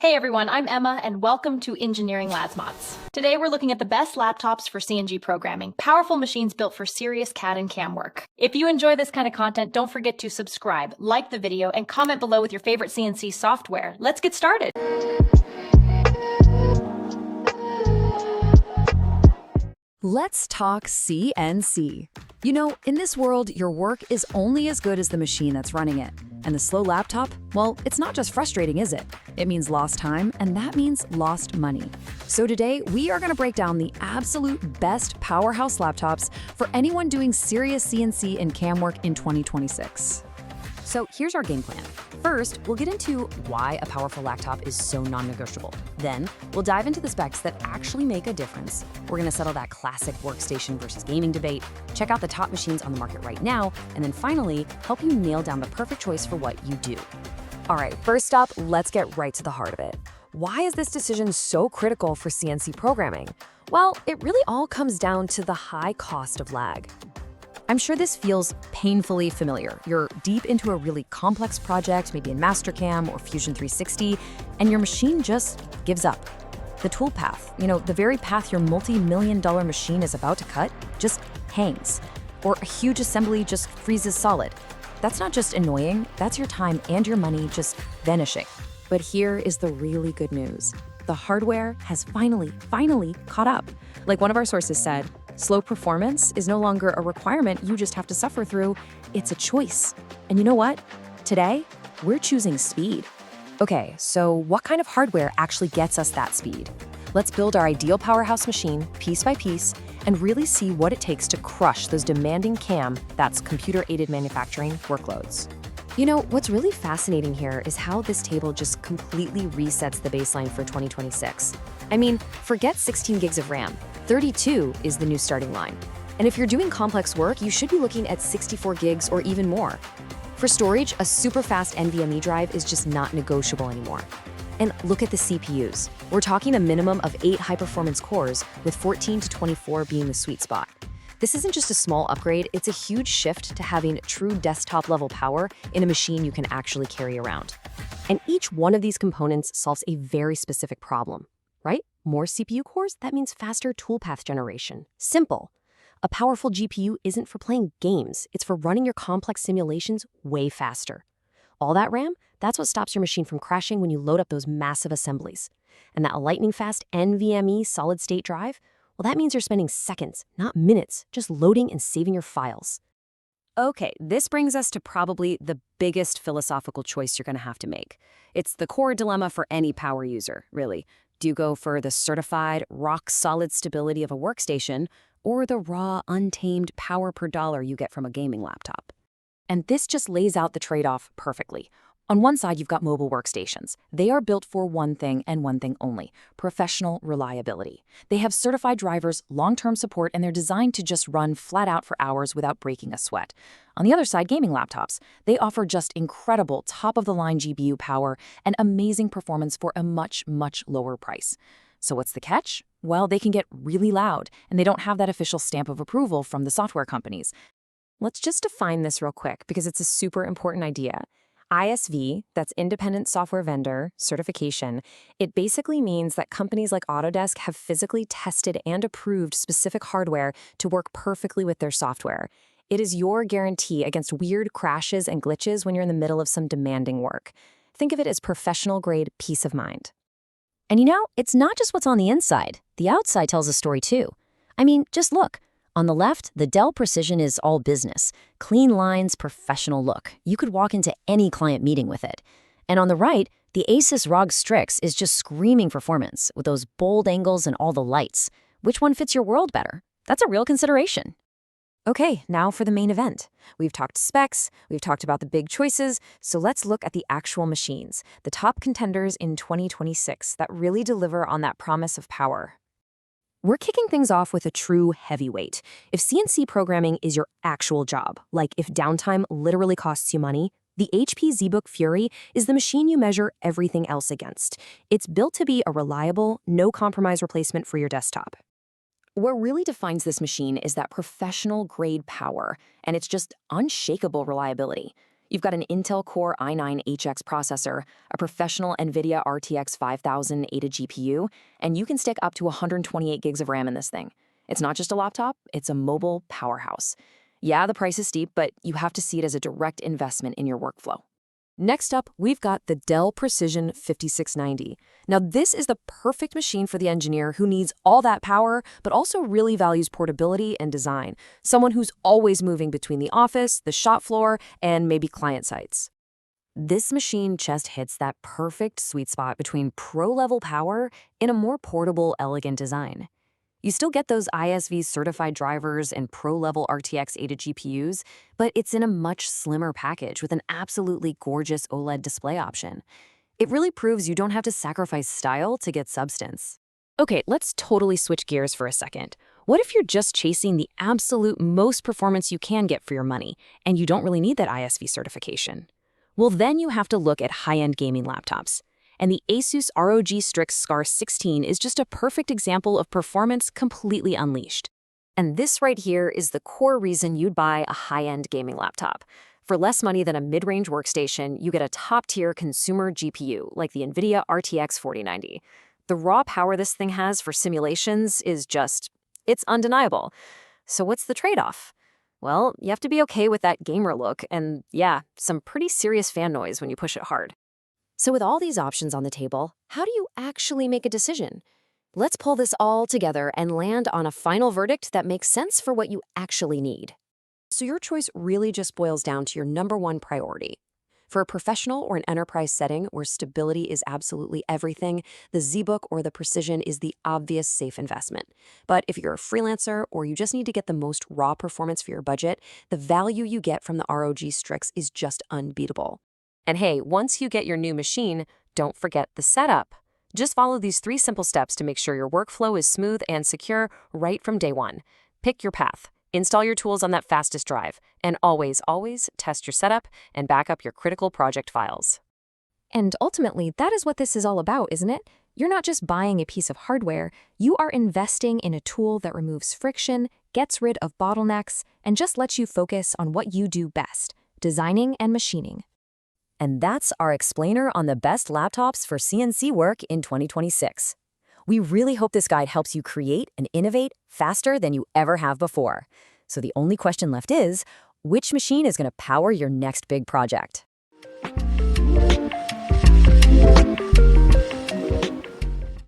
Hey everyone, I'm Emma and welcome to Engineering Lasmots. Today we're looking at the best laptops for CNC programming, powerful machines built for serious CAD and CAM work. If you enjoy this kind of content, don't forget to subscribe, like the video, and comment below with your favorite CNC software. Let's get started. Let's talk CNC. You know, in this world, your work is only as good as the machine that's running it. And the slow laptop, well, it's not just frustrating, is it? It means lost time, and that means lost money. So today, we are going to break down the absolute best powerhouse laptops for anyone doing serious CNC and CAM work in 2026. So here's our game plan. First, we'll get into why a powerful laptop is so non-negotiable. Then, we'll dive into the specs that actually make a difference. We're going to settle that classic workstation versus gaming debate, check out the top machines on the market right now, and then finally, help you nail down the perfect choice for what you do. All right, first up, let's get right to the heart of it. Why is this decision so critical for CNC programming? Well, it really all comes down to the high cost of lag. I'm sure this feels painfully familiar. You're deep into a really complex project, maybe in Mastercam or Fusion 360, and your machine just gives up. The toolpath, the very path your multi-million-dollar machine is about to cut, just hangs. Or a huge assembly just freezes solid. That's not just annoying, that's your time and your money just vanishing. But here is the really good news. The hardware has finally caught up. Like one of our sources said, slow performance is no longer a requirement you just have to suffer through, it's a choice. And you know what? Today, we're choosing speed. Okay, so what kind of hardware actually gets us that speed? Let's build our ideal powerhouse machine piece by piece and really see what it takes to crush those demanding CAM, that's computer-aided manufacturing, workloads. You know, what's really fascinating here is how this table just completely resets the baseline for 2026. I mean, forget 16 gigs of RAM. 32 is the new starting line. And if you're doing complex work, you should be looking at 64 gigs or even more. For storage, a super fast NVMe drive is just not negotiable anymore. And look at the CPUs. We're talking a minimum of 8 high-performance cores, with 14 to 24 being the sweet spot. This isn't just a small upgrade, it's a huge shift to having true desktop-level power in a machine you can actually carry around. And each one of these components solves a very specific problem, right? More CPU cores, that means faster toolpath generation. Simple. A powerful GPU isn't for playing games, it's for running your complex simulations way faster. All that RAM, that's what stops your machine from crashing when you load up those massive assemblies. And that lightning-fast NVMe solid-state drive, well, that means you're spending seconds, not minutes, just loading and saving your files. Okay, this brings us to probably the biggest philosophical choice you're going to have to make. It's the core dilemma for any power user, really. Do you go for the certified, rock-solid stability of a workstation, or the raw, untamed power per dollar you get from a gaming laptop? And this just lays out the trade-off perfectly. On one side, you've got mobile workstations. They are built for one thing and one thing only: professional reliability. They have certified drivers, long-term support, and they're designed to just run flat out for hours without breaking a sweat. On the other side, gaming laptops. They offer just incredible top-of-the-line GPU power and amazing performance for a much lower price. So what's the catch? Well, they can get really loud, and they don't have that official stamp of approval from the software companies. Let's just define this real quick because it's a super important idea. ISV, that's Independent Software Vendor certification, it basically means that companies like Autodesk have physically tested and approved specific hardware to work perfectly with their software. It is your guarantee against weird crashes and glitches when you're in the middle of some demanding work. Think of it as professional-grade peace of mind. And it's not just what's on the inside. The outside tells a story too. I mean, just look. On the left, the Dell Precision is all business. Clean lines, professional look. You could walk into any client meeting with it. And on the right, the ASUS ROG Strix is just screaming performance with those bold angles and all the lights. Which one fits your world better? That's a real consideration. Okay, now for the main event. We've talked specs, we've talked about the big choices, so let's look at the actual machines, the top contenders in 2026 that really deliver on that promise of power. We're kicking things off with a true heavyweight. If CNC programming is your actual job, like if downtime literally costs you money, the HP ZBook Fury is the machine you measure everything else against. It's built to be a reliable, no-compromise replacement for your desktop. What really defines this machine is that professional-grade power, and it's just unshakable reliability. You've got an Intel Core i9-HX processor, a professional NVIDIA RTX 5000 ADA GPU, and you can stick up to 128 gigs of RAM in this thing. It's not just a laptop, it's a mobile powerhouse. Yeah, the price is steep, but you have to see it as a direct investment in your workflow. Next up, we've got the Dell Precision 5690. Now, this is the perfect machine for the engineer who needs all that power, but also really values portability and design. Someone who's always moving between the office, the shop floor, and maybe client sites. This machine just hits that perfect sweet spot between pro-level power and a more portable, elegant design. You still get those ISV certified drivers and pro-level RTX ADA GPUs, but it's in a much slimmer package with an absolutely gorgeous OLED display option. It really proves you don't have to sacrifice style to get substance. Okay, let's totally switch gears for a second. What if you're just chasing the absolute most performance you can get for your money, and you don't really need that ISV certification? Well, then you have to look at high-end gaming laptops. And the ASUS ROG Strix Scar 16 is just a perfect example of performance completely unleashed. And this right here is the core reason you'd buy a high-end gaming laptop. For less money than a mid-range workstation, you get a top-tier consumer GPU, like the NVIDIA RTX 4090. The raw power this thing has for simulations is it's undeniable. So what's the trade-off? Well, you have to be okay with that gamer look and, yeah, some pretty serious fan noise when you push it hard. So with all these options on the table, how do you actually make a decision? Let's pull this all together and land on a final verdict that makes sense for what you actually need. So your choice really just boils down to your number one priority. For a professional or an enterprise setting where stability is absolutely everything, the ZBook or the Precision is the obvious safe investment. But if you're a freelancer or you just need to get the most raw performance for your budget, the value you get from the ROG Strix is just unbeatable. And hey, once you get your new machine, don't forget the setup. Just follow these 3 simple steps to make sure your workflow is smooth and secure right from day one. Pick your path, install your tools on that fastest drive, and always test your setup and back up your critical project files. And ultimately, that is what this is all about, isn't it? You're not just buying a piece of hardware, you are investing in a tool that removes friction, gets rid of bottlenecks, and just lets you focus on what you do best, designing and machining. And that's our explainer on the best laptops for CNC work in 2026. We really hope this guide helps you create and innovate faster than you ever have before. So the only question left is, which machine is going to power your next big project?